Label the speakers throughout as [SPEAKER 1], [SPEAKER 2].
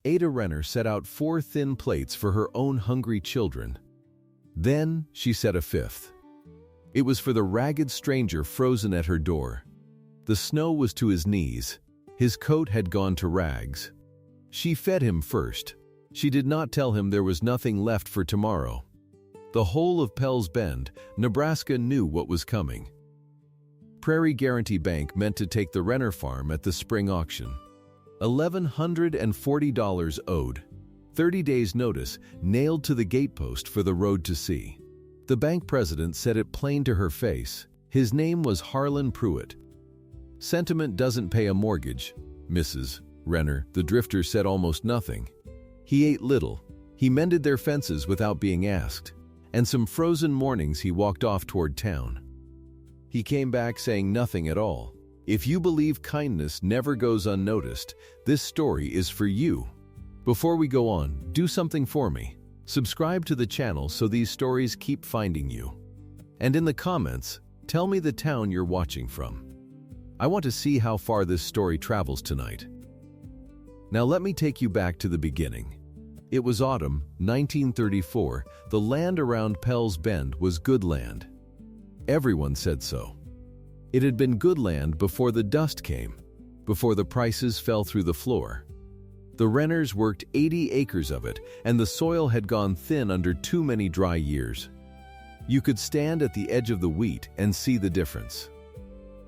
[SPEAKER 1] Ada Renner set out 4 thin plates for her own hungry children. Then she set a 5th. It was for the ragged stranger frozen at her door. The snow was to his knees. His coat had gone to rags. She fed him first. She did not tell him there was nothing left for tomorrow. The whole of Pell's Bend, Nebraska knew what was coming. Prairie Guaranty Bank meant to take the Renner farm at the spring auction. $1,140 owed. 30 days' notice nailed to the gatepost for the road to see. The bank president said it plain to her face. His name was Harlan Pruitt. Sentiment doesn't pay a mortgage, Mrs. Renner. The drifter said almost nothing. He ate little. He mended their fences without being asked. And some frozen mornings he walked off toward town. He came back saying nothing at all. If you believe kindness never goes unnoticed, this story is for you. Before we go on, do something for me. Subscribe to the channel so these stories keep finding you. And in the comments, tell me the town you're watching from. I want to see how far this story travels tonight. Now let me take you back to the beginning. It was autumn, 1934. The land around Pell's Bend was good land. Everyone said so. It had been good land before the dust came, before the prices fell through the floor. The Renners worked 80 acres of it, and the soil had gone thin under too many dry years. You could stand at the edge of the wheat and see the difference.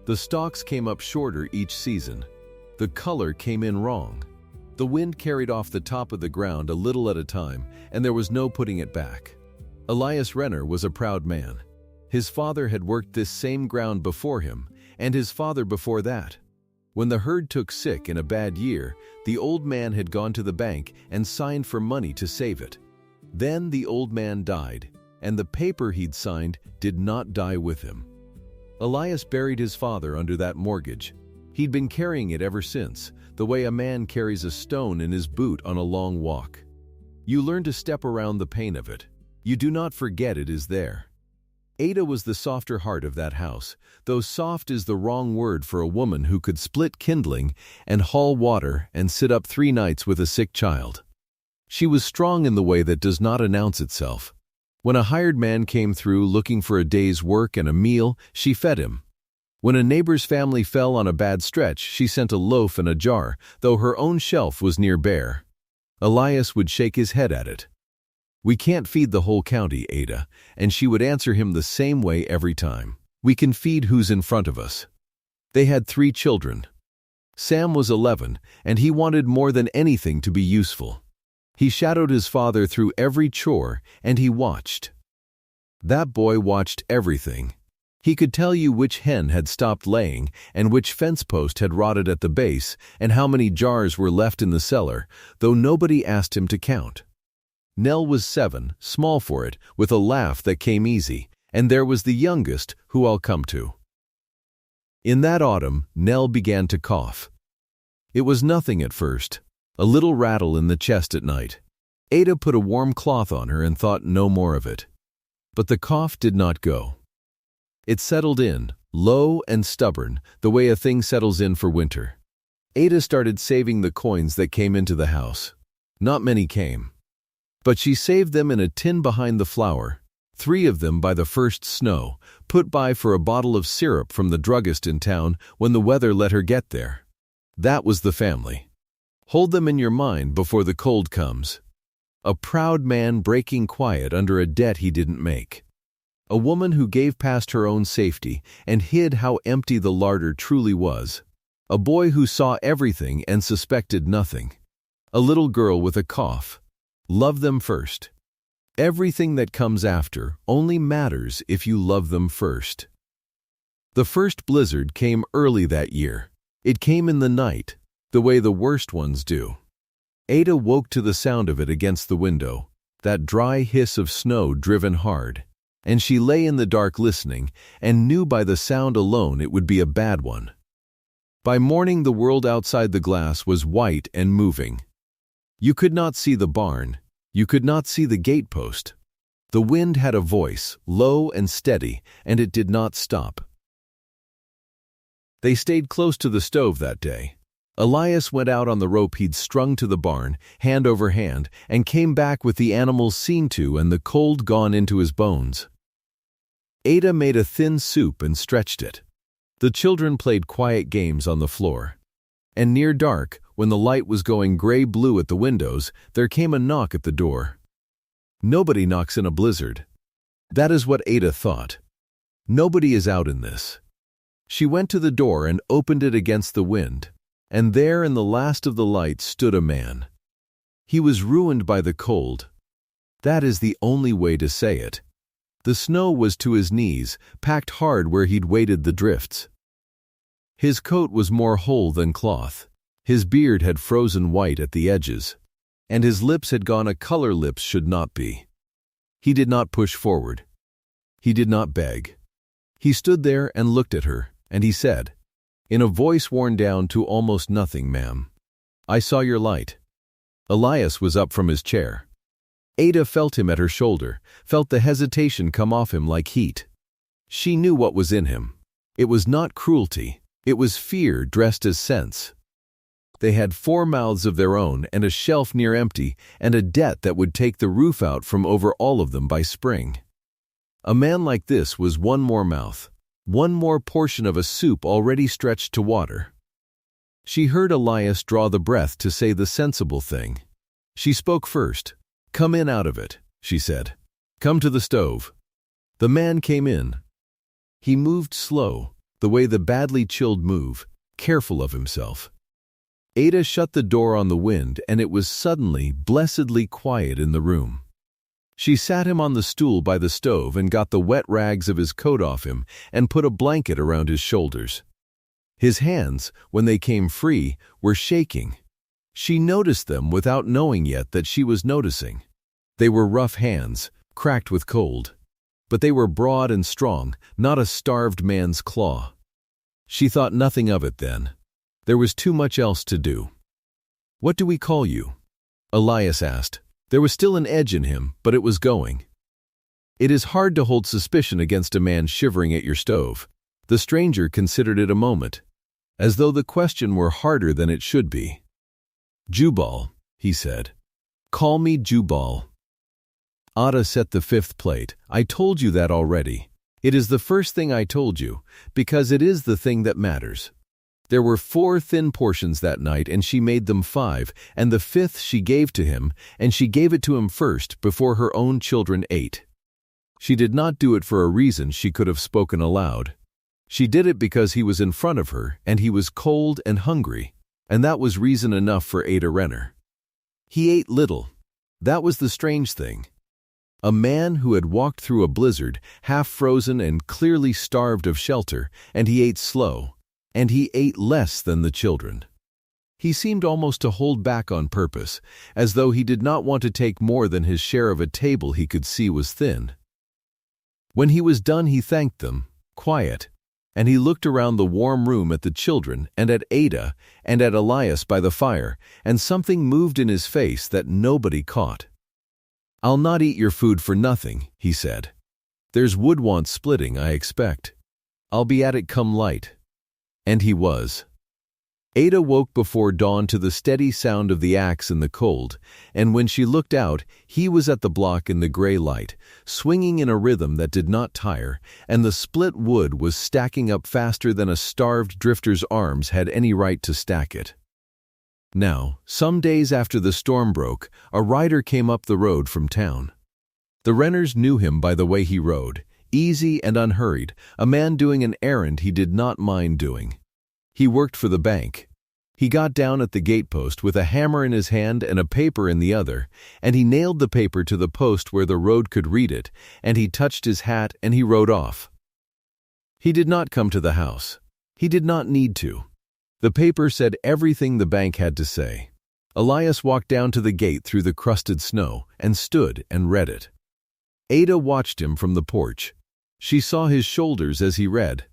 [SPEAKER 1] The stalks came up shorter each season. The color came in wrong. The wind carried off the top of the ground a little at a time, and there was no putting it back. Elias Renner was a proud man. His father had worked this same ground before him, and his father before that. When the herd took sick in a bad year, the old man had gone to the bank and signed for money to save it. Then the old man died, and the paper he'd signed did not die with him. Elias buried his father under that mortgage. He'd been carrying it ever since, the way a man carries a stone in his boot on a long walk. You learn to step around the pain of it. You do not forget it is there. Ada was the softer heart of that house, though soft is the wrong word for a woman who could split kindling and haul water and sit up 3 nights with a sick child. She was strong in the way that does not announce itself. When a hired man came through looking for a day's work and a meal, she fed him. When a neighbor's family fell on a bad stretch, she sent a loaf and a jar, though her own shelf was near bare. Elias would shake his head at it. "We can't feed the whole county, Ada," and she would answer him the same way every time. "We can feed who's in front of us." They had 3 children. Sam was 11, and he wanted more than anything to be useful. He shadowed his father through every chore, and he watched. That boy watched everything. He could tell you which hen had stopped laying, and which fence post had rotted at the base, and how many jars were left in the cellar, though nobody asked him to count. Nell was 7, small for it, with a laugh that came easy, and there was the youngest, who I'll come to. In that autumn, Nell began to cough. It was nothing at first, a little rattle in the chest at night. Ada put a warm cloth on her and thought no more of it. But the cough did not go. It settled in, low and stubborn, the way a thing settles in for winter. Ada started saving the coins that came into the house. Not many came. But she saved them in a tin behind the flour, 3 of them by the first snow, put by for a bottle of syrup from the druggist in town when the weather let her get there. That was the family. Hold them in your mind before the cold comes. A proud man breaking quiet under a debt he didn't make. A woman who gave past her own safety and hid how empty the larder truly was. A boy who saw everything and suspected nothing. A little girl with a cough. Love them first. Everything that comes after only matters if you love them first. The first blizzard came early that year. It came in the night, the way the worst ones do. Ada woke to the sound of it against the window, that dry hiss of snow driven hard, and she lay in the dark listening and knew by the sound alone it would be a bad one. By morning the world outside the glass was white and moving. You could not see the barn. You could not see the gatepost. The wind had a voice, low and steady, and it did not stop. They stayed close to the stove that day. Elias went out on the rope he'd strung to the barn, hand over hand, and came back with the animals seen to and the cold gone into his bones. Ada made a thin soup and stretched it. The children played quiet games on the floor. And near dark, when the light was going gray-blue at the windows, there came a knock at the door. Nobody knocks in a blizzard. That is what Ada thought. Nobody is out in this. She went to the door and opened it against the wind. And there in the last of the light stood a man. He was ruined by the cold. That is the only way to say it. The snow was to his knees, packed hard where he'd waded the drifts. His coat was more whole than cloth. His beard had frozen white at the edges, and his lips had gone a color lips should not be. He did not push forward. He did not beg. He stood there and looked at her, and he said, in a voice worn down to almost nothing, "Ma'am, I saw your light." Elias was up from his chair. Ada felt him at her shoulder, felt the hesitation come off him like heat. She knew what was in him. It was not cruelty. It was fear dressed as sense. They had 4 mouths of their own and a shelf near empty and a debt that would take the roof out from over all of them by spring. A man like this was one more mouth. One more portion of a soup already stretched to water. She heard Elias draw the breath to say the sensible thing. She spoke first. "Come in out of it," she said. "Come to the stove." The man came in. He moved slow, the way the badly chilled move, careful of himself. Ada shut the door on the wind, and it was suddenly, blessedly quiet in the room. She sat him on the stool by the stove and got the wet rags of his coat off him and put a blanket around his shoulders. His hands, when they came free, were shaking. She noticed them without knowing yet that she was noticing. They were rough hands, cracked with cold. But they were broad and strong, not a starved man's claw. She thought nothing of it then. There was too much else to do. "What do we call you?" Elias asked. There was still an edge in him, but it was going. It is hard to hold suspicion against a man shivering at your stove. The stranger considered it a moment, as though the question were harder than it should be. "Jubal," he said. "Call me Jubal." Ada set the 5th plate. "I told you that already. It is the first thing I told you, because it is the thing that matters." There were 4 thin portions that night, and she made them 5, and the 5th she gave to him, and she gave it to him first before her own children ate. She did not do it for a reason she could have spoken aloud. She did it because he was in front of her, and he was cold and hungry, and that was reason enough for Ada Renner. He ate little. That was the strange thing. A man who had walked through a blizzard, half frozen and clearly starved of shelter, and he ate slow. And he ate less than the children. He seemed almost to hold back on purpose, as though he did not want to take more than his share of a table he could see was thin. When he was done, he thanked them, quiet, and he looked around the warm room at the children and at Ada and at Elias by the fire, and something moved in his face that nobody caught. "I'll not eat your food for nothing," he said. "There's wood want splitting, I expect. I'll be at it come light." And he was. Ada woke before dawn to the steady sound of the axe in the cold, and when she looked out, he was at the block in the gray light, swinging in a rhythm that did not tire, and the split wood was stacking up faster than a starved drifter's arms had any right to stack it. Now, some days after the storm broke, a rider came up the road from town. The Renners knew him by the way he rode, easy and unhurried, a man doing an errand he did not mind doing. He worked for the bank. He got down at the gatepost with a hammer in his hand and a paper in the other, and he nailed the paper to the post where the road could read it, and he touched his hat and he rode off. He did not come to the house. He did not need to. The paper said everything the bank had to say. Elias walked down to the gate through the crusted snow and stood and read it. Ada watched him from the porch. She saw his shoulders as he read.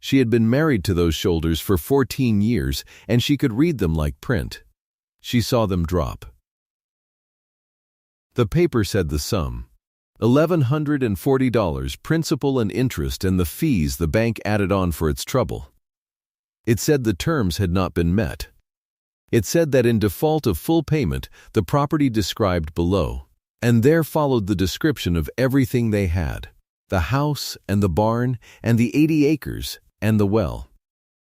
[SPEAKER 1] She had been married to those shoulders for 14 years, and she could read them like print. She saw them drop. The paper said the sum. $1,140, principal and interest and the fees the bank added on for its trouble. It said the terms had not been met. It said that in default of full payment, the property described below, and there followed the description of everything they had, the house and the barn and the 80 acres and the well,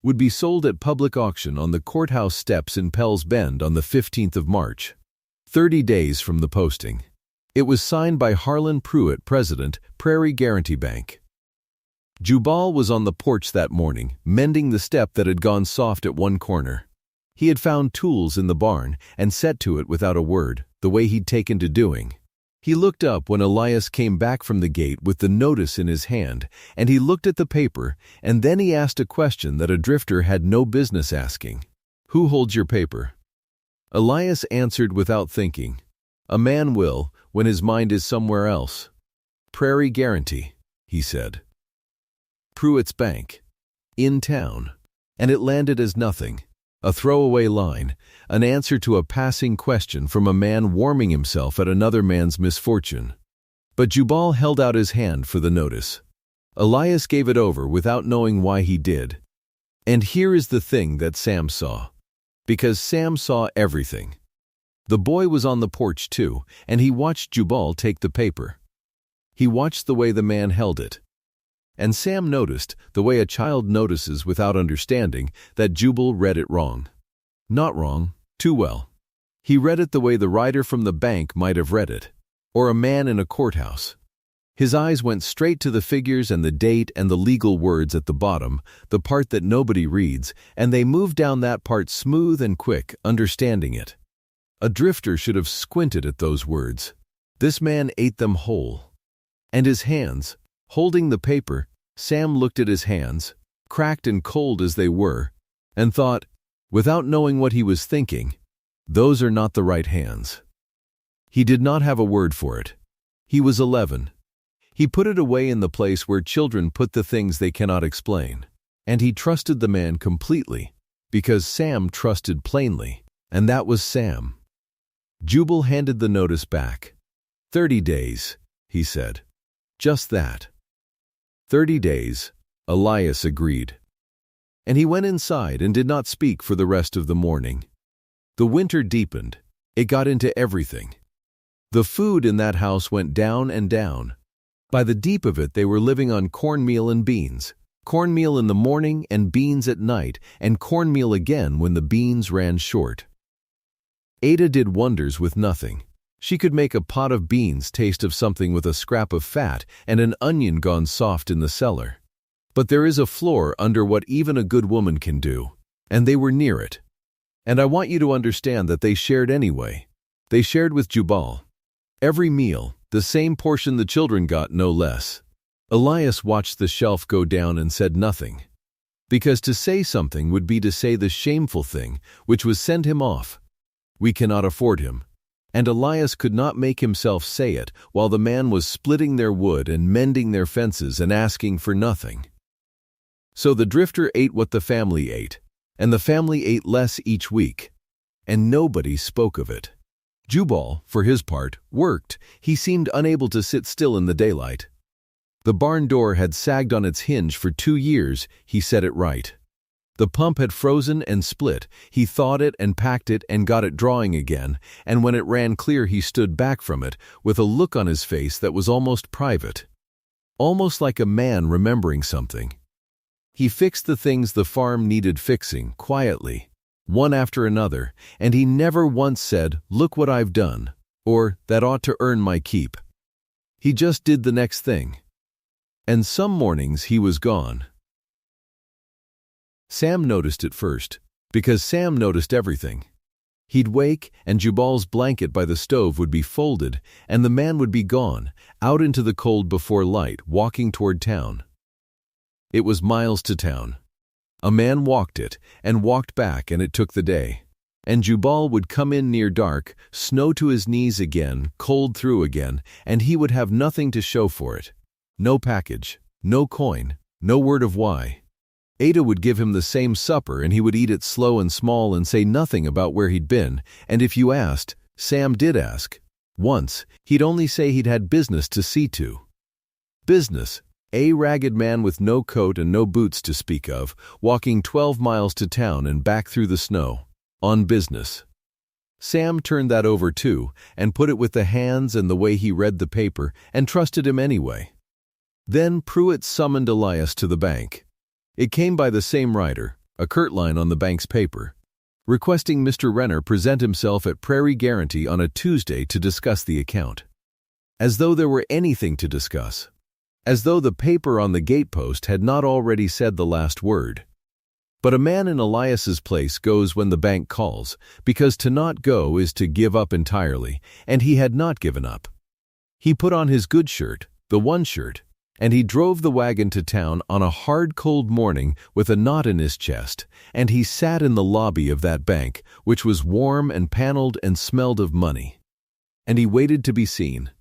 [SPEAKER 1] would be sold at public auction on the courthouse steps in Pell's Bend on the 15th of March, 30 days from the posting. It was signed by Harlan Pruitt, president, Prairie Guaranty Bank. Jubal was on the porch that morning, mending the step that had gone soft at one corner. He had found tools in the barn and set to it without a word, the way he'd taken to doing. He looked up when Elias came back from the gate with the notice in his hand, and he looked at the paper, and then he asked a question that a drifter had no business asking. "Who holds your paper?" Elias answered without thinking. "A man will, when his mind is somewhere else." "Prairie Guaranty," he said. Pruitt's Bank. In town. And it landed as nothing. A throwaway line, an answer to a passing question from a man warming himself at another man's misfortune. But Jubal held out his hand for the notice. Elias gave it over without knowing why he did. And here is the thing that Sam saw. Because Sam saw everything. The boy was on the porch too, and he watched Jubal take the paper. He watched the way the man held it. And Sam noticed, the way a child notices without understanding, that Jubal read it wrong. Not wrong, too well. He read it the way the rider from the bank might have read it, or a man in a courthouse. His eyes went straight to the figures and the date and the legal words at the bottom, the part that nobody reads, and they moved down that part smooth and quick, understanding it. A drifter should have squinted at those words. This man ate them whole. And his hands, holding the paper, Sam looked at his hands, cracked and cold as they were, and thought, without knowing what he was thinking, those are not the right hands. He did not have a word for it. He was 11. He put it away in the place where children put the things they cannot explain. And he trusted the man completely, because Sam trusted plainly, and that was Sam. Jubal handed the notice back. 30 days, he said. Just that. 30 days, Elias agreed. And he went inside and did not speak for the rest of the morning. The winter deepened. It got into everything. The food in that house went down and down. By the deep of it, they were living on cornmeal and beans. Cornmeal in the morning and beans at night, and cornmeal again when the beans ran short. Ada did wonders with nothing. She could make a pot of beans taste of something with a scrap of fat and an onion gone soft in the cellar. But there is a floor under what even a good woman can do, and they were near it. And I want you to understand that they shared anyway. They shared with Jubal. Every meal, the same portion the children got, no less. Elias watched the shelf go down and said nothing. Because to say something would be to say the shameful thing, which was send him off. We cannot afford him. And Elias could not make himself say it while the man was splitting their wood and mending their fences and asking for nothing. So the drifter ate what the family ate, and the family ate less each week, and nobody spoke of it. Jubal, for his part, worked. He seemed unable to sit still in the daylight. The barn door had sagged on its hinge for 2 years, he set it right. The pump had frozen and split. He thawed it and packed it and got it drawing again, and when it ran clear he stood back from it with a look on his face that was almost private. Almost like a man remembering something. He fixed the things the farm needed fixing, quietly, one after another, and he never once said, "Look what I've done," or "That ought to earn my keep." He just did the next thing. And some mornings he was gone. Sam noticed it first, because Sam noticed everything. He'd wake, and Jubal's blanket by the stove would be folded, and the man would be gone, out into the cold before light, walking toward town. It was miles to town. A man walked it, and walked back, and it took the day. And Jubal would come in near dark, snow to his knees again, cold through again, and he would have nothing to show for it. No package, no coin, no word of why. Ada would give him the same supper and he would eat it slow and small and say nothing about where he'd been, and if you asked, Sam did ask. Once, he'd only say he'd had business to see to. Business, a ragged man with no coat and no boots to speak of, walking 12 miles to town and back through the snow. On business. Sam turned that over too and put it with the hands and the way he read the paper and trusted him anyway. Then Pruitt summoned Elias to the bank. It came by the same rider, a curt line on the bank's paper, requesting Mr. Renner present himself at Prairie Guaranty on a Tuesday to discuss the account. As though there were anything to discuss. As though the paper on the gatepost had not already said the last word. But a man in Elias's place goes when the bank calls, because to not go is to give up entirely, and he had not given up. He put on his good shirt, the one shirt, and he drove the wagon to town on a hard cold morning with a knot in his chest, and he sat in the lobby of that bank, which was warm and paneled and smelled of money. And he waited to be seen.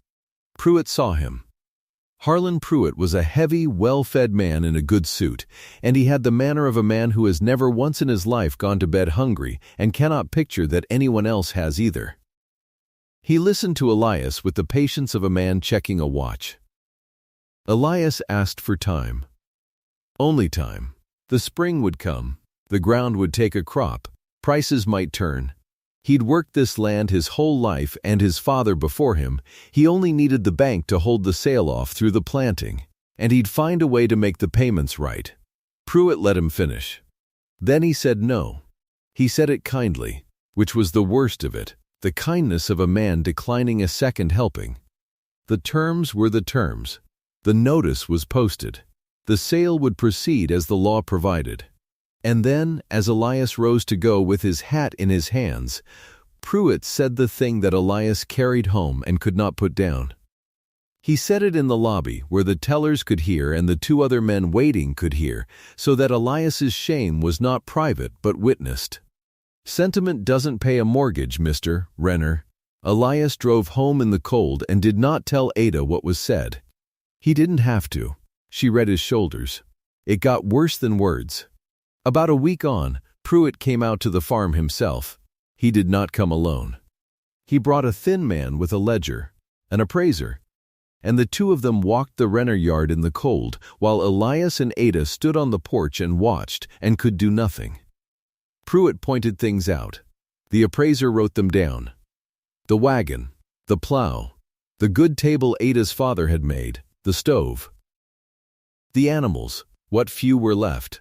[SPEAKER 1] Pruitt saw him. Harlan Pruitt was a heavy, well-fed man in a good suit, and he had the manner of a man who has never once in his life gone to bed hungry and cannot picture that anyone else has either. He listened to Elias with the patience of a man checking a watch. Elias asked for time. Only time. The spring would come, the ground would take a crop, prices might turn. He'd worked this land his whole life and his father before him. He only needed the bank to hold the sale off through the planting, and he'd find a way to make the payments right. Pruitt let him finish. Then he said no. He said it kindly, which was the worst of it, the kindness of a man declining a second helping. The terms were the terms. The notice was posted. The sale would proceed as the law provided. And then, as Elias rose to go with his hat in his hands, Pruitt said the thing that Elias carried home and could not put down. He said it in the lobby where the tellers could hear and the two other men waiting could hear, so that Elias's shame was not private but witnessed. Sentiment doesn't pay a mortgage, Mr. Renner. Elias drove home in the cold and did not tell Ada what was said. He didn't have to. She read his shoulders. It got worse than words. About a week on, Pruitt came out to the farm himself. He did not come alone. He brought a thin man with a ledger, an appraiser, and the two of them walked the Renner yard in the cold, while Elias and Ada stood on the porch and watched and could do nothing. Pruitt pointed things out. The appraiser wrote them down. The wagon, the plow, the good table Ada's father had made, the stove. The animals, what few were left.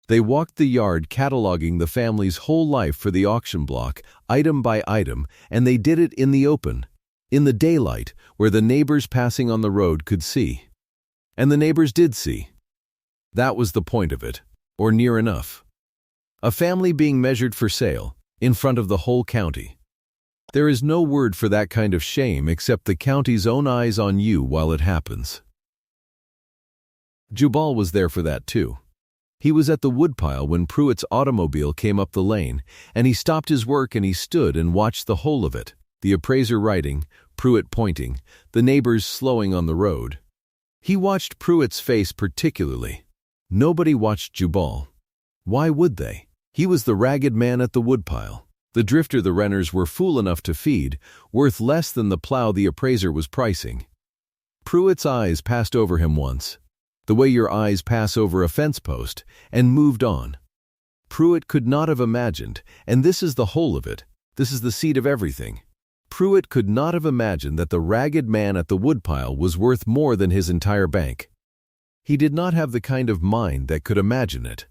[SPEAKER 1] They walked the yard cataloging the family's whole life for the auction block, item by item, and they did it in the open, in the daylight, where the neighbors passing on the road could see. And the neighbors did see. That was the point of it, or near enough. A family being measured for sale, in front of the whole county. There is no word for that kind of shame except the county's own eyes on you while it happens. Jubal was there for that too. He was at the woodpile when Pruitt's automobile came up the lane, and he stopped his work and he stood and watched the whole of it, the appraiser writing, Pruitt pointing, the neighbors slowing on the road. He watched Pruitt's face particularly. Nobody watched Jubal. Why would they? He was the ragged man at the woodpile, the drifter the Renners were fool enough to feed, worth less than the plow the appraiser was pricing. Pruitt's eyes passed over him once, the way your eyes pass over a fence post, and moved on. Pruitt could not have imagined, and this is the whole of it, this is the seed of everything. Pruitt could not have imagined that the ragged man at the woodpile was worth more than his entire bank. He did not have the kind of mind that could imagine it.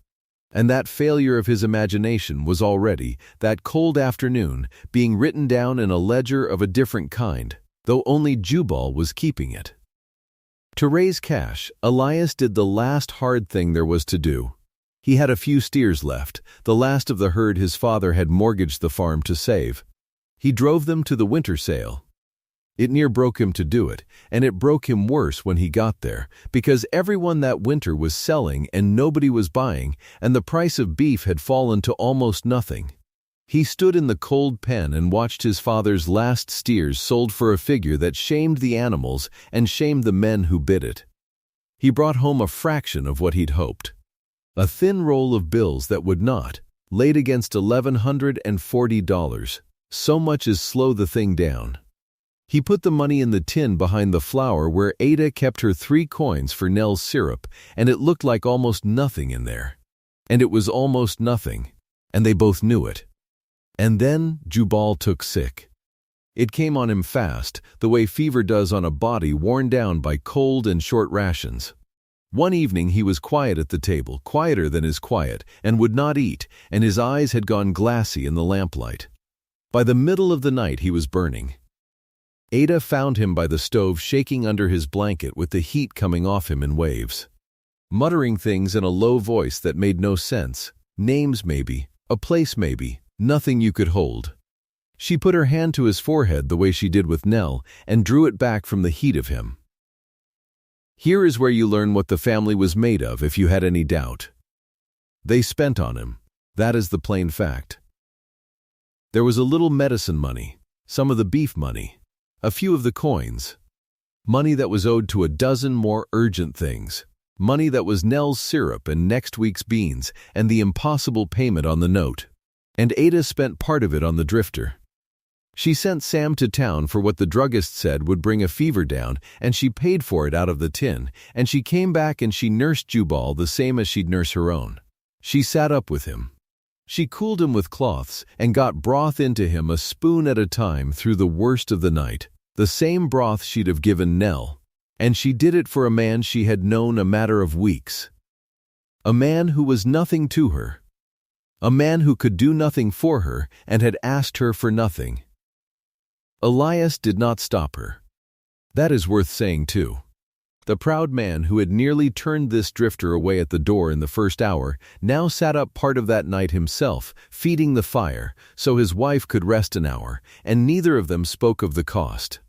[SPEAKER 1] And that failure of his imagination was already, that cold afternoon, being written down in a ledger of a different kind, though only Jubal was keeping it. To raise cash, Elias did the last hard thing there was to do. He had a few steers left, the last of the herd his father had mortgaged the farm to save. He drove them to the winter sale. It near broke him to do it, and it broke him worse when he got there, because everyone that winter was selling and nobody was buying, and the price of beef had fallen to almost nothing. He stood in the cold pen and watched his father's last steers sold for a figure that shamed the animals and shamed the men who bid it. He brought home a fraction of what he'd hoped. A thin roll of bills that would not, laid against $1,140, so much as slow the thing down. He put the money in the tin behind the flour where Ada kept her 3 coins for Nell's syrup, and it looked like almost nothing in there. And it was almost nothing, and they both knew it. And then Jubal took sick. It came on him fast, the way fever does on a body worn down by cold and short rations. One evening he was quiet at the table, quieter than his quiet, and would not eat, and his eyes had gone glassy in the lamplight. By the middle of the night he was burning. Ada found him by the stove shaking under his blanket with the heat coming off him in waves. Muttering things in a low voice that made no sense, names maybe, a place maybe, nothing you could hold. She put her hand to his forehead the way she did with Nell and drew it back from the heat of him. Here is where you learn what the family was made of if you had any doubt. They spent on him. That is the plain fact. There was a little medicine money, some of the beef money, a few of the coins. Money that was owed to a dozen more urgent things. Money that was Nell's syrup and next week's beans and the impossible payment on the note. And Ada spent part of it on the drifter. She sent Sam to town for what the druggist said would bring a fever down, and she paid for it out of the tin, and she came back and she nursed Jubal the same as she'd nurse her own. She sat up with him. She cooled him with cloths and got broth into him a spoon at a time through the worst of the night, the same broth she'd have given Nell. And she did it for a man she had known a matter of weeks. A man who was nothing to her. A man who could do nothing for her and had asked her for nothing. Elias did not stop her. That is worth saying too. The proud man who had nearly turned this drifter away at the door in the first hour now sat up part of that night himself, feeding the fire, so his wife could rest an hour, and neither of them spoke of the cost.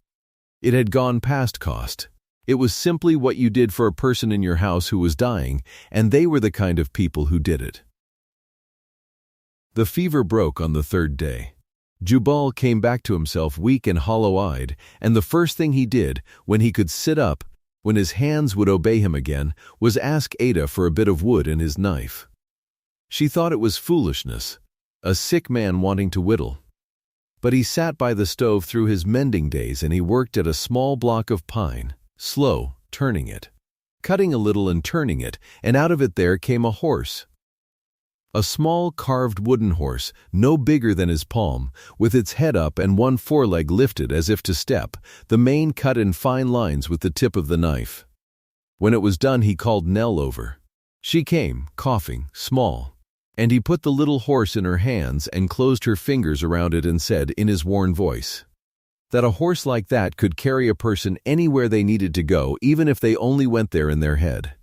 [SPEAKER 1] It had gone past cost. It was simply what you did for a person in your house who was dying, and they were the kind of people who did it. The fever broke on the third day. Jubal came back to himself weak and hollow-eyed, and the first thing he did, when he could sit up, when his hands would obey him again, was ask Ada for a bit of wood and his knife. She thought it was foolishness, a sick man wanting to whittle. But he sat by the stove through his mending days and he worked at a small block of pine, slow, turning it, cutting a little and turning it, and out of it there came a horse. A small carved wooden horse, no bigger than his palm, with its head up and one foreleg lifted as if to step, the mane cut in fine lines with the tip of the knife. When it was done he called Nell over. She came, coughing, small, and he put the little horse in her hands and closed her fingers around it and said in his worn voice, that a horse like that could carry a person anywhere they needed to go even if they only went there in their head.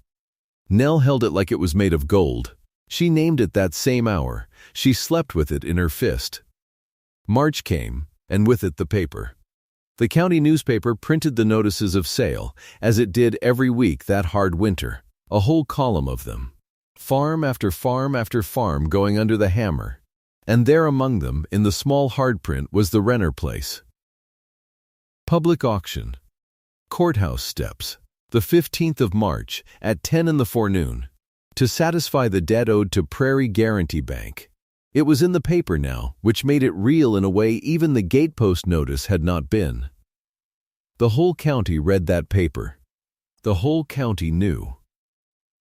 [SPEAKER 1] Nell held it like it was made of gold. She named it that same hour. She slept with it in her fist. March came, and with it the paper. The county newspaper printed the notices of sale, as it did every week that hard winter, a whole column of them. Farm after farm after farm going under the hammer. And there among them, in the small hard print, was the Renner place. Public auction. Courthouse steps. The 15th of March, at 10 in the forenoon. To satisfy the debt owed to Prairie Guaranty Bank. It was in the paper now, which made it real in a way even the gatepost notice had not been. The whole county read that paper. The whole county knew.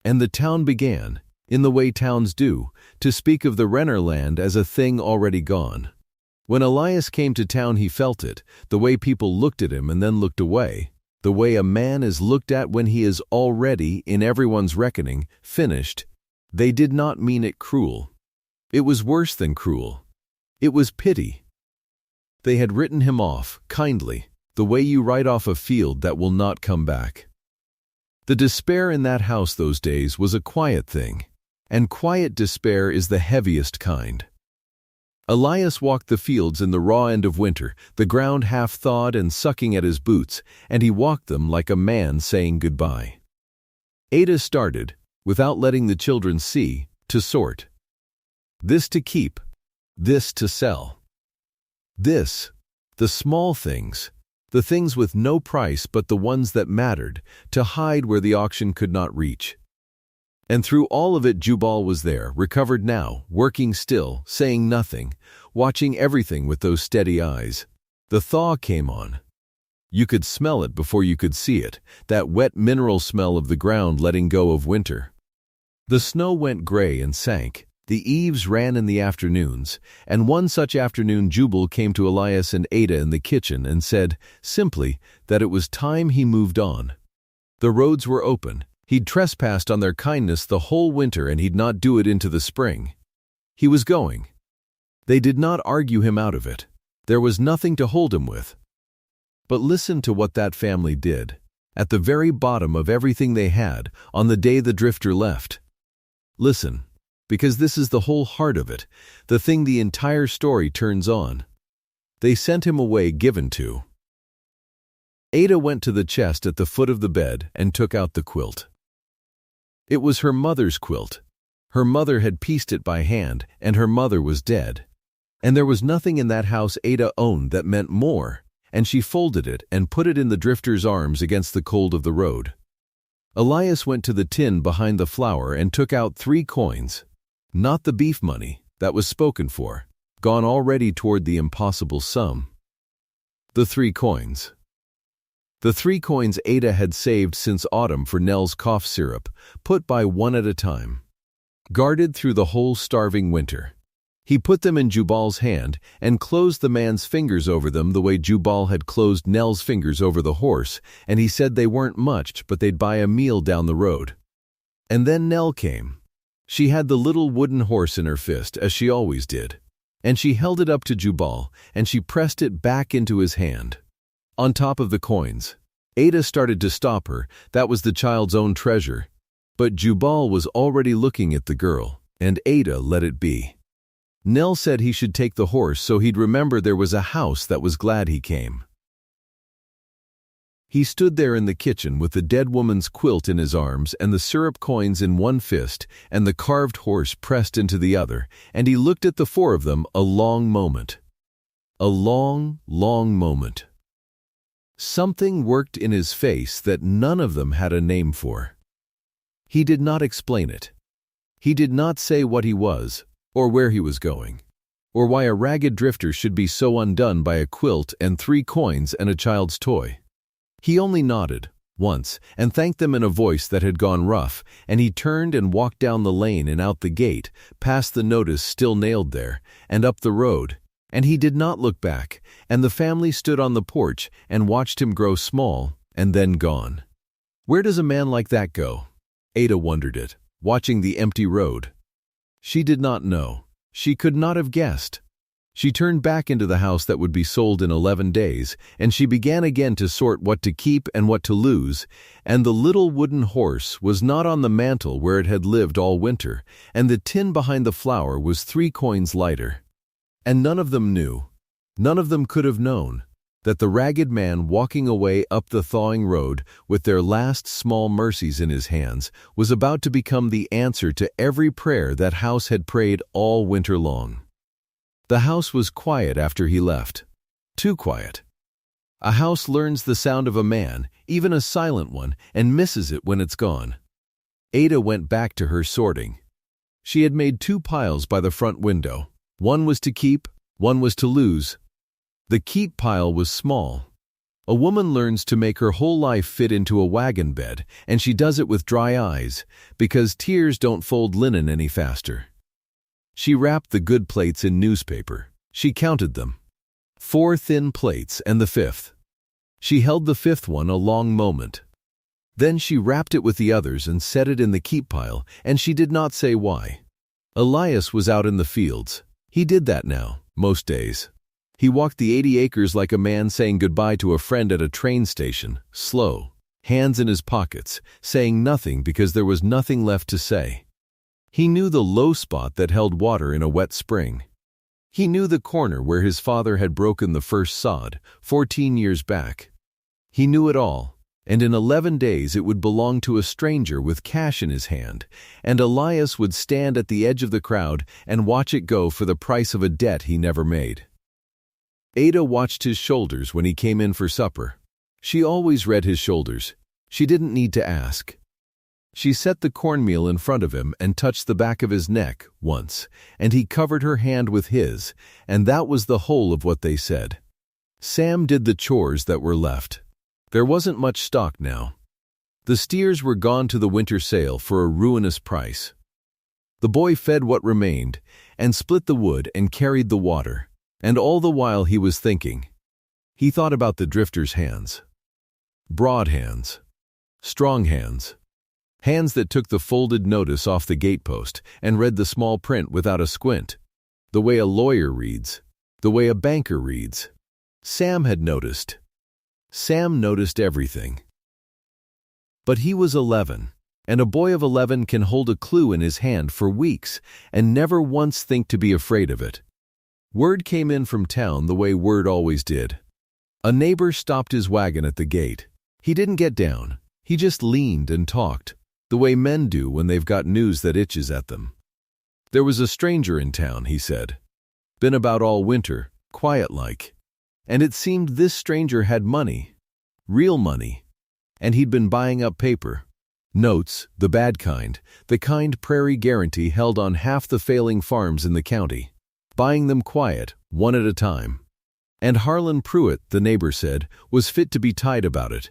[SPEAKER 1] And the town began, in the way towns do, to speak of the Renner land as a thing already gone. When Elias came to town he felt it, the way people looked at him and then looked away. The way a man is looked at when he is already, in everyone's reckoning, finished. They did not mean it cruel. It was worse than cruel. It was pity. They had written him off, kindly, the way you write off a field that will not come back. The despair in that house those days was a quiet thing, and quiet despair is the heaviest kind. Elias walked the fields in the raw end of winter, the ground half thawed and sucking at his boots, and he walked them like a man saying goodbye. Ada started, without letting the children see, to sort. This to keep, this to sell. This, the small things, the things with no price but the ones that mattered, to hide where the auction could not reach. And through all of it Jubal was there, recovered now, working still, saying nothing, watching everything with those steady eyes. The thaw came on. You could smell it before you could see it, that wet mineral smell of the ground letting go of winter. The snow went gray and sank, The eves ran in the afternoons, and one such afternoon Jubal came to Elias and Ada in the kitchen and said, simply, that it was time he moved on. The roads were open. He'd trespassed on their kindness the whole winter and he'd not do it into the spring. He was going. They did not argue him out of it. There was nothing to hold him with. But listen to what that family did, at the very bottom of everything they had, on the day the drifter left. Listen, because this is the whole heart of it, the thing the entire story turns on. They sent him away given to. Ada went to the chest at the foot of the bed and took out the quilt. It was her mother's quilt. Her mother had pieced it by hand, and her mother was dead. And there was nothing in that house Ada owned that meant more, and she folded it and put it in the drifter's arms against the cold of the road. Elias went to the tin behind the flour and took out 3 coins. Not the beef money, that was spoken for, gone already toward the impossible sum. The 3 coins. The 3 coins Ada had saved since autumn for Nell's cough syrup, put by one at a time. Guarded through the whole starving winter. He put them in Jubal's hand and closed the man's fingers over them the way Jubal had closed Nell's fingers over the horse, and he said they weren't much but they'd buy a meal down the road. And then Nell came. She had the little wooden horse in her fist, as she always did, and she held it up to Jubal, and she pressed it back into his hand. On top of the coins. Ada started to stop her, that was the child's own treasure. But Jubal was already looking at the girl, and Ada let it be. Nell said he should take the horse so he'd remember there was a house that was glad he came. He stood there in the kitchen with the dead woman's quilt in his arms and the syrup coins in one fist and the carved horse pressed into the other, and he looked at the 4 of them a long moment. A long, long moment. Something worked in his face that none of them had a name for. He did not explain it. He did not say what he was, or where he was going, or why a ragged drifter should be so undone by a quilt and 3 coins and a child's toy. He only nodded, once, and thanked them in a voice that had gone rough, and he turned and walked down the lane and out the gate, past the notice still nailed there, and up the road, and he did not look back, and the family stood on the porch and watched him grow small, and then gone. Where does a man like that go? Ada wondered it, watching the empty road. She did not know. She could not have guessed. She turned back into the house that would be sold in 11 days, and she began again to sort what to keep and what to lose, and the little wooden horse was not on the mantel where it had lived all winter, and the tin behind the flour was 3 coins lighter. And none of them knew, none of them could have known, that the ragged man walking away up the thawing road with their last small mercies in his hands was about to become the answer to every prayer that house had prayed all winter long. The house was quiet after he left. Too quiet. A house learns the sound of a man, even a silent one, and misses it when it's gone. Ada went back to her sorting. She had made 2 piles by the front window. One was to keep, one was to lose. The keep pile was small. A woman learns to make her whole life fit into a wagon bed, and she does it with dry eyes, because tears don't fold linen any faster. She wrapped the good plates in newspaper. She counted them. 4 thin plates and the 5th. She held the 5th one a long moment. Then she wrapped it with the others and set it in the keep pile, and she did not say why. Elias was out in the fields. He did that now, most days. He walked the 80 acres like a man saying goodbye to a friend at a train station, slow, hands in his pockets, saying nothing because there was nothing left to say. He knew the low spot that held water in a wet spring. He knew the corner where his father had broken the first sod, 14 years back. He knew it all, and in 11 days it would belong to a stranger with cash in his hand, and Elias would stand at the edge of the crowd and watch it go for the price of a debt he never made. Ada watched his shoulders when he came in for supper. She always read his shoulders. She didn't need to ask. She set the cornmeal in front of him and touched the back of his neck once, and he covered her hand with his, and that was the whole of what they said. Sam did the chores that were left. There wasn't much stock now. The steers were gone to the winter sale for a ruinous price. The boy fed what remained, and split the wood and carried the water, and all the while he was thinking. He thought about the drifter's hands. Broad hands. Strong hands. Hands that took the folded notice off the gatepost and read the small print without a squint. The way a lawyer reads. The way a banker reads. Sam had noticed. Sam noticed everything. But he was 11, and a boy of 11 can hold a clue in his hand for weeks and never once think to be afraid of it. Word came in from town the way word always did. A neighbor stopped his wagon at the gate. He didn't get down. He just leaned and talked, the way men do when they've got news that itches at them. There was a stranger in town, he said. Been about all winter, quiet-like. And it seemed this stranger had money. Real money. And he'd been buying up paper. Notes, the bad kind, the kind Prairie Guaranty held on half the failing farms in the county. Buying them quiet, one at a time. And Harlan Pruitt, the neighbor said, was fit to be tied about it.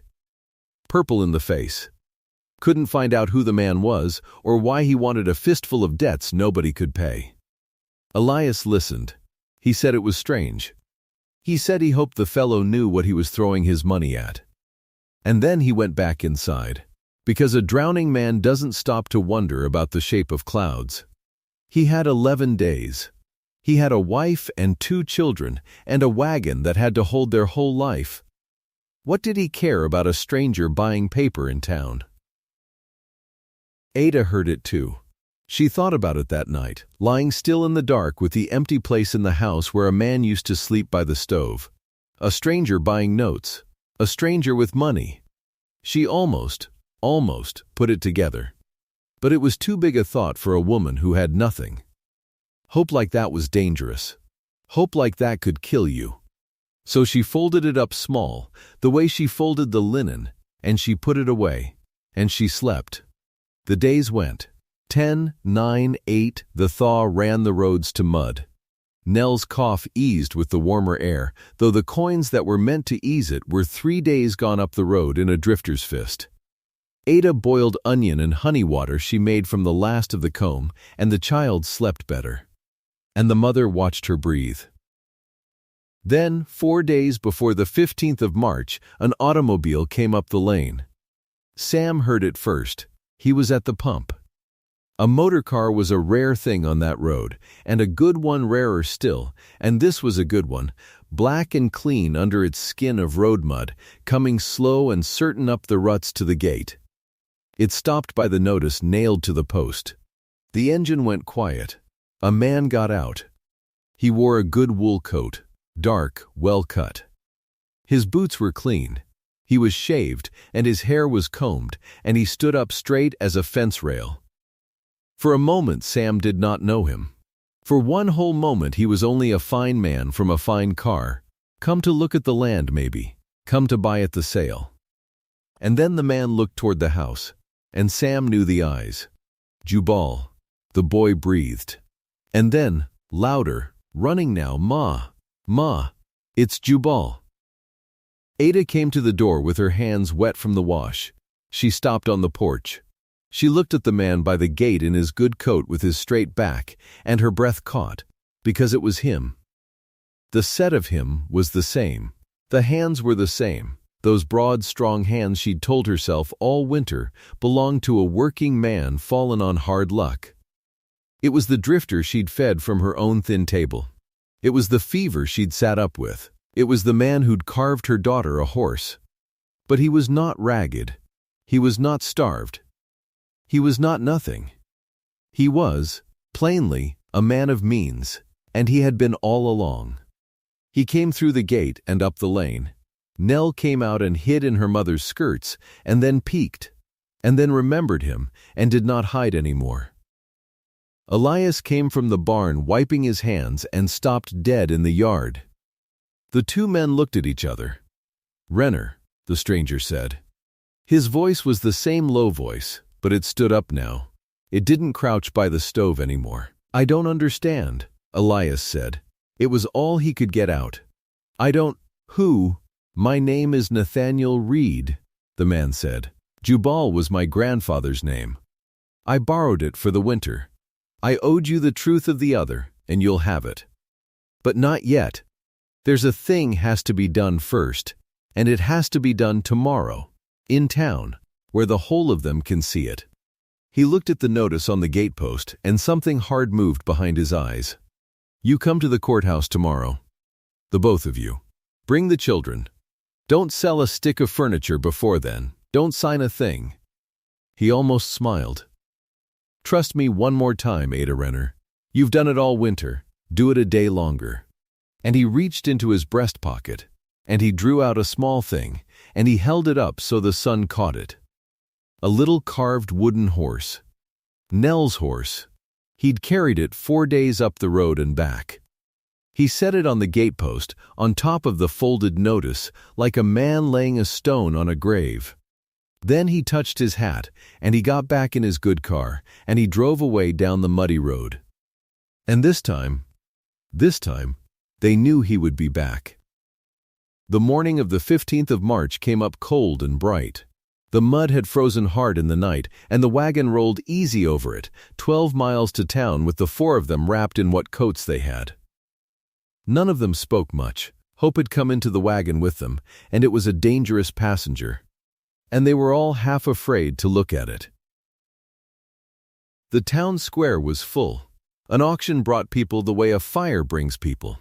[SPEAKER 1] Purple in the face. Couldn't find out who the man was or why he wanted a fistful of debts nobody could pay. Elias listened. He said it was strange. He said he hoped the fellow knew what he was throwing his money at. And then he went back inside, because a drowning man doesn't stop to wonder about the shape of clouds. He had 11 days. He had a wife and 2 children and a wagon that had to hold their whole life. What did he care about a stranger buying paper in town? Ada heard it too. She thought about it that night, lying still in the dark with the empty place in the house where a man used to sleep by the stove. A stranger buying notes. A stranger with money. She almost put it together. But it was too big a thought for a woman who had nothing. Hope like that was dangerous. Hope like that could kill you. So she folded it up small, the way she folded the linen, and she put it away, and she slept. The days went. 10, 9, 8, the thaw ran the roads to mud. Nell's cough eased with the warmer air, though the coins that were meant to ease it were 3 days gone up the road in a drifter's fist. Ada boiled onion and honey water she made from the last of the comb, and the child slept better. And the mother watched her breathe. Then, 4 days before the 15th of March, an automobile came up the lane. Sam heard it first. He was at the pump. A motor car was a rare thing on that road, and a good one rarer still, and this was a good one, black and clean under its skin of road mud, coming slow and certain up the ruts to the gate. It stopped by the notice nailed to the post. The engine went quiet. A man got out. He wore a good wool coat, dark, well cut. His boots were clean. He was shaved, and his hair was combed, and he stood up straight as a fence rail. For a moment Sam did not know him. For one whole moment he was only a fine man from a fine car, come to look at the land maybe, come to buy at the sale. And then the man looked toward the house, and Sam knew the eyes. Jubal, the boy breathed. And then, louder, running now, Ma, Ma, it's Jubal. Ada came to the door with her hands wet from the wash. She stopped on the porch. She looked at the man by the gate in his good coat with his straight back, and her breath caught, because it was him. The set of him was the same. The hands were the same. Those broad, strong hands she'd told herself all winter belonged to a working man fallen on hard luck. It was the drifter she'd fed from her own thin table. It was the fever she'd sat up with. It was the man who'd carved her daughter a horse. But he was not ragged. He was not starved. He was not nothing. He was, plainly, a man of means, and he had been all along. He came through the gate and up the lane. Nell came out and hid in her mother's skirts, and then peeked, and then remembered him, and did not hide any more. Elias came from the barn wiping his hands and stopped dead in the yard. The 2 men looked at each other. Renner, the stranger said. His voice was the same low voice, but it stood up now. It didn't crouch by the stove anymore. I don't understand, Elias said. It was all he could get out. I don't, who? My name is Nathaniel Reed, the man said. Jubal was my grandfather's name. I borrowed it for the winter. I owed you the truth of the other, and you'll have it. But not yet. There's a thing has to be done first, and it has to be done tomorrow, in town, where the whole of them can see it." He looked at the notice on the gatepost, and something hard moved behind his eyes. "You come to the courthouse tomorrow. The both of you. Bring the children. Don't sell a stick of furniture before then. Don't sign a thing." He almost smiled. "Trust me one more time, Ada Renner. You've done it all winter. Do it a day longer." And he reached into his breast pocket, and he drew out a small thing, and he held it up so the sun caught it. A little carved wooden horse. Nell's horse. He'd carried it 4 days up the road and back. He set it on the gatepost, on top of the folded notice, like a man laying a stone on a grave. Then he touched his hat, and he got back in his good car, and he drove away down the muddy road. And this time, they knew he would be back. The morning of the 15th of March came up cold and bright. The mud had frozen hard in the night, and the wagon rolled easy over it, 12 miles to town with the 4 of them wrapped in what coats they had. None of them spoke much. Hope had come into the wagon with them, and it was a dangerous passenger. And they were all half afraid to look at it. The town square was full. An auction brought people the way a fire brings people.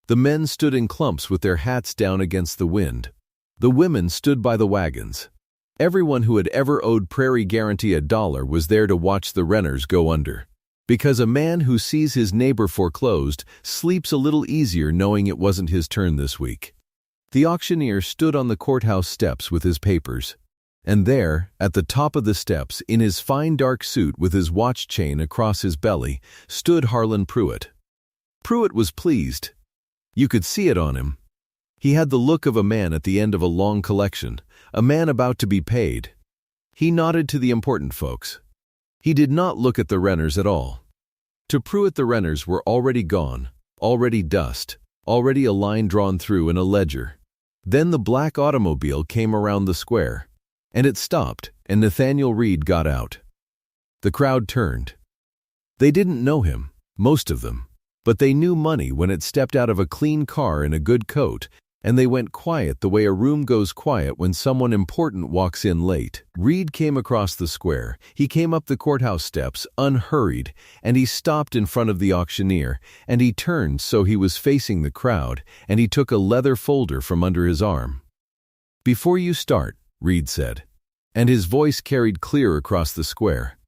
[SPEAKER 1] The men stood in clumps with their hats down against the wind. The women stood by the wagons. Everyone who had ever owed Prairie Guaranty $1 was there to watch the Renners go under. Because a man who sees his neighbor foreclosed sleeps a little easier knowing it wasn't his turn this week. The auctioneer stood on the courthouse steps with his papers. And there, at the top of the steps, in his fine dark suit with his watch chain across his belly, stood Harlan Pruitt. Pruitt was pleased. You could see it on him. He had the look of a man at the end of a long collection, a man about to be paid. He nodded to the important folks. He did not look at the Renners at all. To Pruitt, the Renners were already gone, already dust, already a line drawn through in a ledger. Then the black automobile came around the square, and it stopped, and Nathaniel Reed got out. The crowd turned. They didn't know him, most of them, but they knew money when it stepped out of a clean car in a good coat, and they went quiet the way a room goes quiet when someone important walks in late. Reed came across the square. He came up the courthouse steps, unhurried, and he stopped in front of the auctioneer, and he turned so he was facing the crowd, and he took a leather folder from under his arm. "Before you start," Reed said, and his voice carried clear across the square,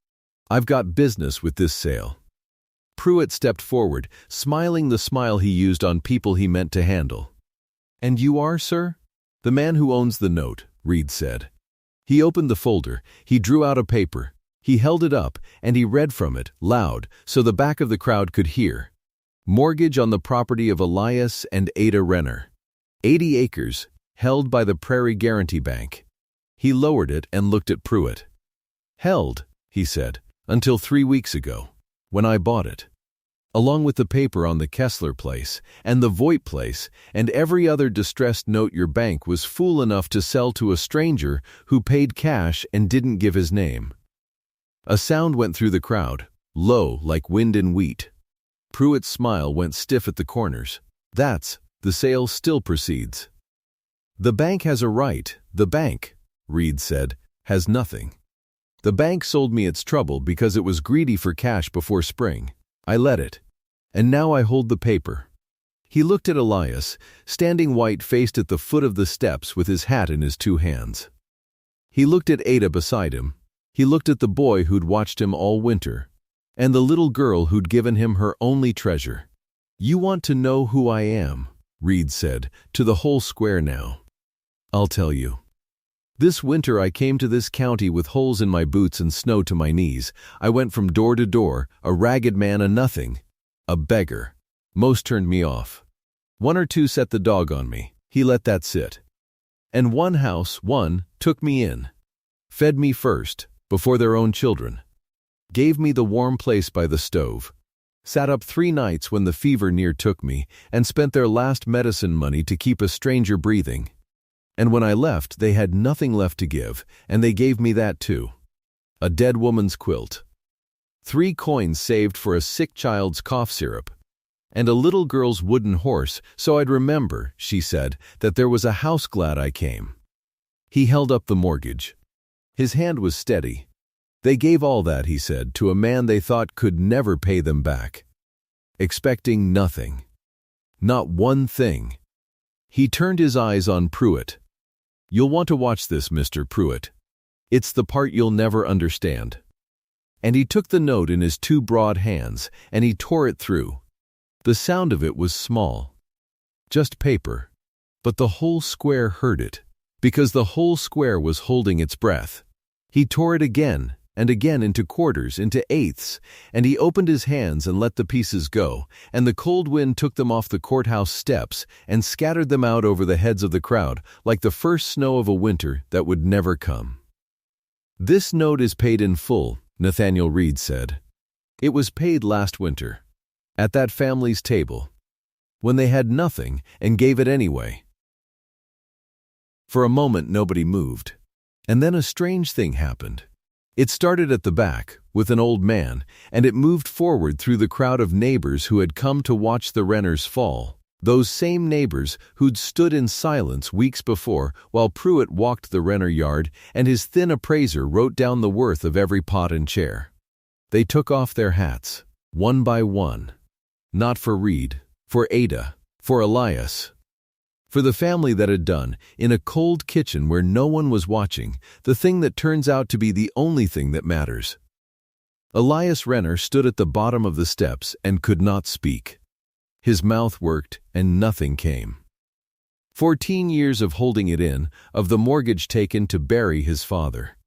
[SPEAKER 1] "I've got business with this sale." Pruitt stepped forward, smiling the smile he used on people he meant to handle. "And you are, sir?" "The man who owns the note," Reed said. He opened the folder, he drew out a paper, he held it up, and he read from it, loud, so the back of the crowd could hear. "Mortgage on the property of Elias and Ada Renner. 80 acres, held by the Prairie Guaranty Bank." He lowered it and looked at Pruitt. "Held," he said, "until 3 weeks ago, when I bought it. Along with the paper on the Kessler place, and the Voigt place, and every other distressed note your bank was fool enough to sell to a stranger who paid cash and didn't give his name." A sound went through the crowd, low like wind in wheat. Pruitt's smile went stiff at the corners. "That's, the sale still proceeds." "The bank has a right. The bank," Reed said, "has nothing. The bank sold me its trouble because it was greedy for cash before spring. I let it. And now I hold the paper." He looked at Elias, standing white-faced at the foot of the steps with his hat in his 2 hands. He looked at Ada beside him. He looked at the boy who'd watched him all winter, and the little girl who'd given him her only treasure. "You want to know who I am," Reed said, to the whole square now. "I'll tell you. This winter I came to this county with holes in my boots and snow to my knees. I went from door to door, a ragged man, a nothing, a beggar. Most turned me off. 1 or 2 set the dog on me. He let that sit. And one took me in. Fed me first, before their own children. Gave me the warm place by the stove. Sat up 3 nights when the fever near took me, and spent their last medicine money to keep a stranger breathing. And when I left, they had nothing left to give, and they gave me that too. A dead woman's quilt. 3 coins saved for a sick child's cough syrup, and a little girl's wooden horse, so I'd remember, she said, that there was a house glad I came. He held up the mortgage. His hand was steady. They gave all that, he said, to a man they thought could never pay them back. Expecting nothing. Not one thing. He turned his eyes on Pruitt. You'll want to watch this, Mr. Pruitt. It's the part you'll never understand. And he took the note in his 2 broad hands, and he tore it through. The sound of it was small. Just paper. But the whole square heard it, because the whole square was holding its breath. He tore it again and again into quarters, into eighths, and he opened his hands and let the pieces go, and the cold wind took them off the courthouse steps and scattered them out over the heads of the crowd like the first snow of a winter that would never come. This note is paid in full, Nathaniel Reed said. It was paid last winter, at that family's table, when they had nothing and gave it anyway. For a moment nobody moved, and then a strange thing happened. It started at the back, with an old man, and it moved forward through the crowd of neighbors who had come to watch the Renners fall, those same neighbors who'd stood in silence weeks before while Pruitt walked the Renner yard and his thin appraiser wrote down the worth of every pot and chair. They took off their hats, one by one. Not for Reed, for Ada, for Elias. For the family that had done, in a cold kitchen where no one was watching, the thing that turns out to be the only thing that matters. Elias Renner stood at the bottom of the steps and could not speak. His mouth worked and nothing came. 14 years of holding it in, of the mortgage taken to bury his father.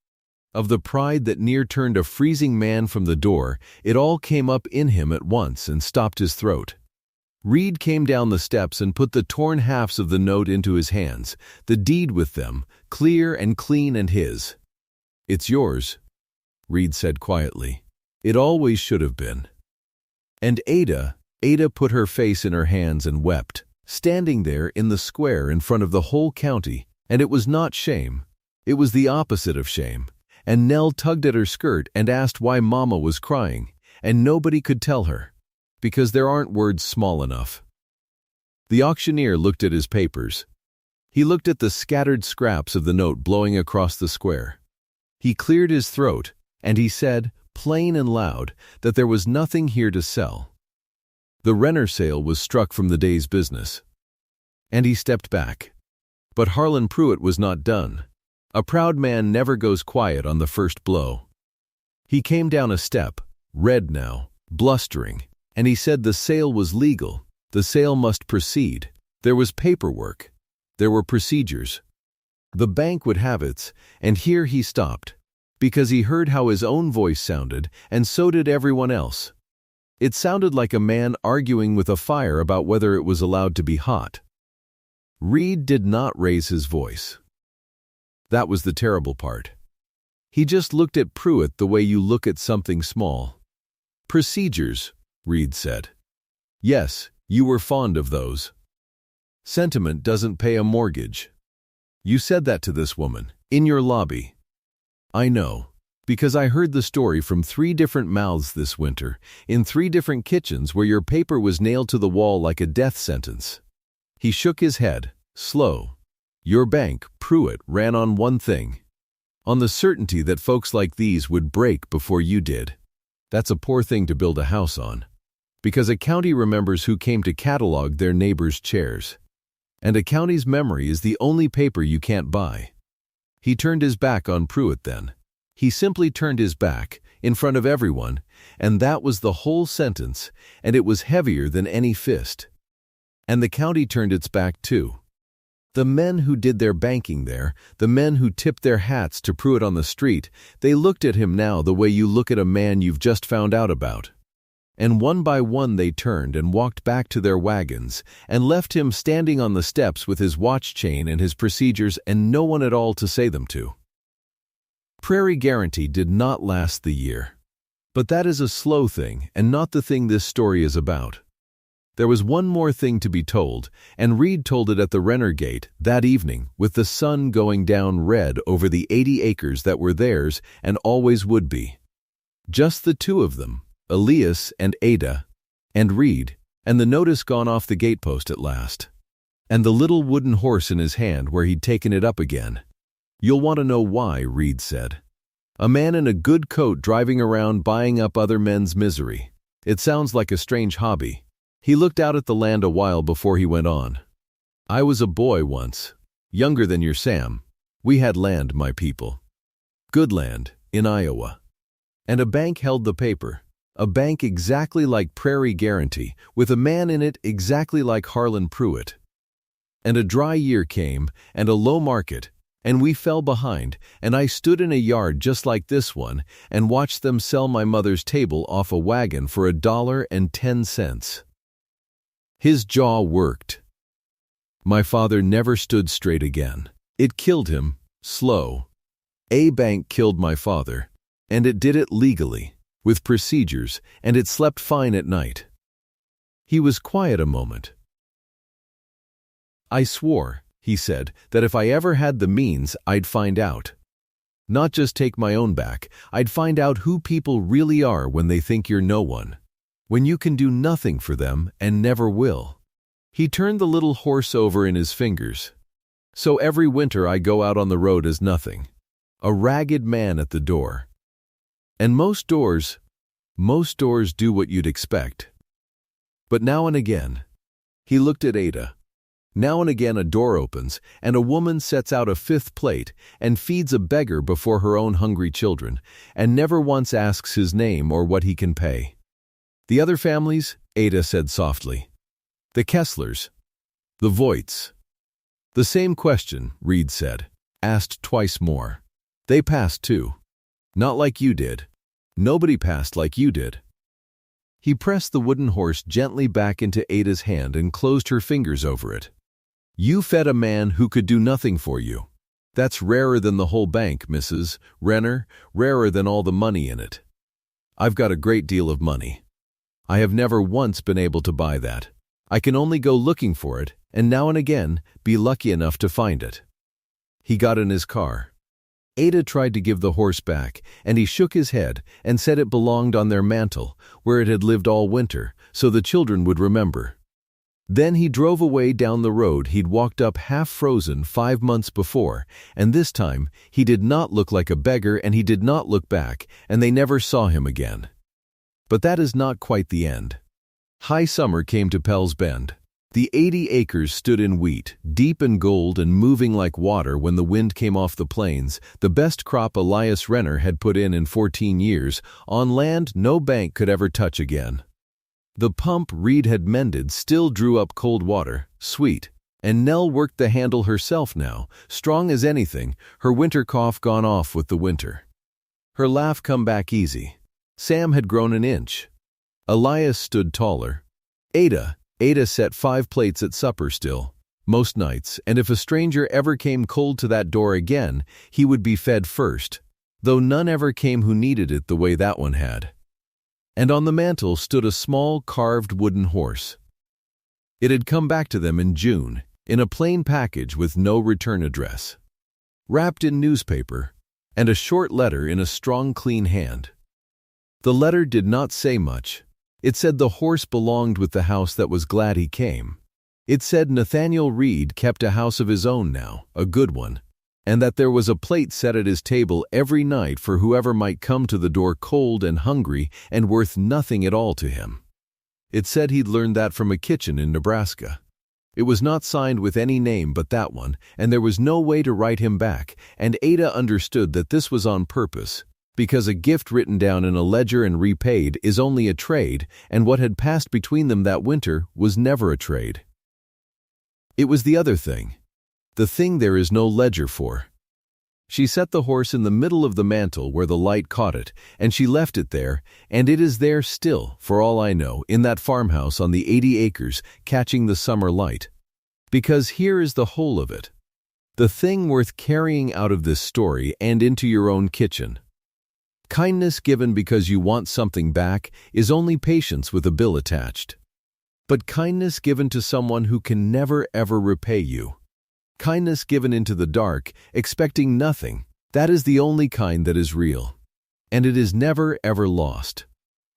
[SPEAKER 1] Of the pride that near turned a freezing man from the door, it all came up in him at once and stopped his throat. Reed came down the steps and put the torn halves of the note into his hands, the deed with them, clear and clean and his. It's yours, Reed said quietly. It always should have been. And Ada put her face in her hands and wept, standing there in the square in front of the whole county, and it was not shame. It was the opposite of shame. And Nell tugged at her skirt and asked why Mama was crying, and nobody could tell her. Because there aren't words small enough. The auctioneer looked at his papers. He looked at the scattered scraps of the note blowing across the square. He cleared his throat, and he said, plain and loud, that there was nothing here to sell. The Renner sale was struck from the day's business. And he stepped back. But Harlan Pruitt was not done. A proud man never goes quiet on the first blow. He came down a step, red now, blustering, and he said the sale was legal, the sale must proceed. There was paperwork. There were procedures. The bank would have its, and here he stopped, because he heard how his own voice sounded, and so did everyone else. It sounded like a man arguing with a fire about whether it was allowed to be hot. Reed did not raise his voice. That was the terrible part. He just looked at Pruitt the way you look at something small. Procedures, Reed said. Yes, you were fond of those. Sentiment doesn't pay a mortgage. You said that to this woman, in your lobby. I know, because I heard the story from 3 different mouths this winter, in 3 different kitchens where your paper was nailed to the wall like a death sentence. He shook his head, slow. Your bank, Pruitt, ran on one thing. On the certainty that folks like these would break before you did. That's a poor thing to build a house on. Because a county remembers who came to catalog their neighbors' chairs. And a county's memory is the only paper you can't buy. He turned his back on Pruitt then. He simply turned his back, in front of everyone, and that was the whole sentence, and it was heavier than any fist. And the county turned its back too. The men who did their banking there, the men who tipped their hats to Pruitt on the street, they looked at him now the way you look at a man you've just found out about. And one by one they turned and walked back to their wagons and left him standing on the steps with his watch chain and his procedures and no one at all to say them to. Prairie Guaranty did not last the year. But that is a slow thing and not the thing this story is about. There was one more thing to be told, and Reed told it at the Renner gate that evening with the sun going down red over the 80 acres that were theirs and always would be. Just the two of them, Elias and Ada, and Reed, and the notice gone off the gatepost at last. And the little wooden horse in his hand where he'd taken it up again. "You'll want to know why," Reed said. "A man in a good coat driving around buying up other men's misery. It sounds like a strange hobby." He looked out at the land a while before he went on. "I was a boy once, younger than your Sam. We had land, my people. Good land, in Iowa. And a bank held the paper. A bank exactly like Prairie Guaranty, with a man in it exactly like Harlan Pruitt. And a dry year came, and a low market, and we fell behind, and I stood in a yard just like this one and watched them sell my mother's table off a wagon for $1.10. His jaw worked. My father never stood straight again. It killed him, slow. A bank killed my father, and it did it legally, with procedures, and it slept fine at night." He was quiet a moment. "I swore," he said, "that if I ever had the means, I'd find out. Not just take my own back, I'd find out who people really are when they think you're no one. When you can do nothing for them and never will." He turned the little horse over in his fingers. "So every winter I go out on the road as nothing. A ragged man at the door. And most doors do what you'd expect. But now and again," he looked at Ada, "now and again a door opens, and a woman sets out a fifth plate and feeds a beggar before her own hungry children, and never once asks his name or what he can pay." "The other families?" Ada said softly. "The Kesslers. The Voigts." "The same question," Reed said, "asked twice more. They passed too. Not like you did. Nobody passed like you did." He pressed the wooden horse gently back into Ada's hand and closed her fingers over it. "You fed a man who could do nothing for you. That's rarer than the whole bank, Mrs. Renner, rarer than all the money in it. I've got a great deal of money. I have never once been able to buy that. I can only go looking for it, and now and again be lucky enough to find it." He got in his car. Ada tried to give the horse back, and he shook his head and said it belonged on their mantle, where it had lived all winter, so the children would remember. Then he drove away down the road he'd walked up half-frozen 5 months before, and this time he did not look like a beggar and he did not look back, and they never saw him again. But that is not quite the end. High summer came to Pell's Bend. The 80 acres stood in wheat, deep in gold and moving like water when the wind came off the plains, the best crop Elias Renner had put in 14 years, on land no bank could ever touch again. The pump Reed had mended still drew up cold water, sweet, and Nell worked the handle herself now, strong as anything, her winter cough gone off with the winter. Her laugh come back easy. Sam had grown an inch. Elias stood taller. Ada set 5 plates at supper still, most nights, and if a stranger ever came cold to that door again, he would be fed first, though none ever came who needed it the way that one had. And on the mantel stood a small carved wooden horse. It had come back to them in June, in a plain package with no return address, wrapped in newspaper, and a short letter in a strong, clean hand. The letter did not say much. It said the horse belonged with the house that was glad he came. It said Nathaniel Reed kept a house of his own now, a good one, and that there was a plate set at his table every night for whoever might come to the door cold and hungry and worth nothing at all to him. It said he'd learned that from a kitchen in Nebraska. It was not signed with any name but that one, and there was no way to write him back, and Ada understood that this was on purpose, because a gift written down in a ledger and repaid is only a trade, and what had passed between them that winter was never a trade. It was the other thing, the thing there is no ledger for. She set the horse in the middle of the mantel where the light caught it, and she left it there, and it is there still, for all I know, in that farmhouse on the 80 acres, catching the summer light. Because here is the whole of it. The thing worth carrying out of this story and into your own kitchen. Kindness given because you want something back is only patience with a bill attached. But kindness given to someone who can never ever repay you. Kindness given into the dark, expecting nothing, that is the only kind that is real. and it is never ever lost.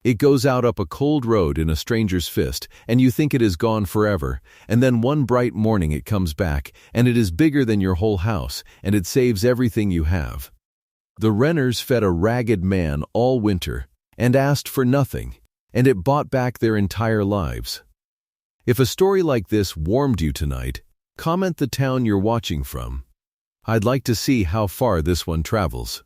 [SPEAKER 1] It goes out up a cold road in a stranger's fist, and you think it is gone forever, and then one bright morning it comes back, and it is bigger than your whole house, and it saves everything you have. The Renners fed a ragged man all winter, and asked for nothing, and it bought back their entire lives. If a story like this warmed you tonight, comment the town you're watching from. I'd like to see how far this one travels.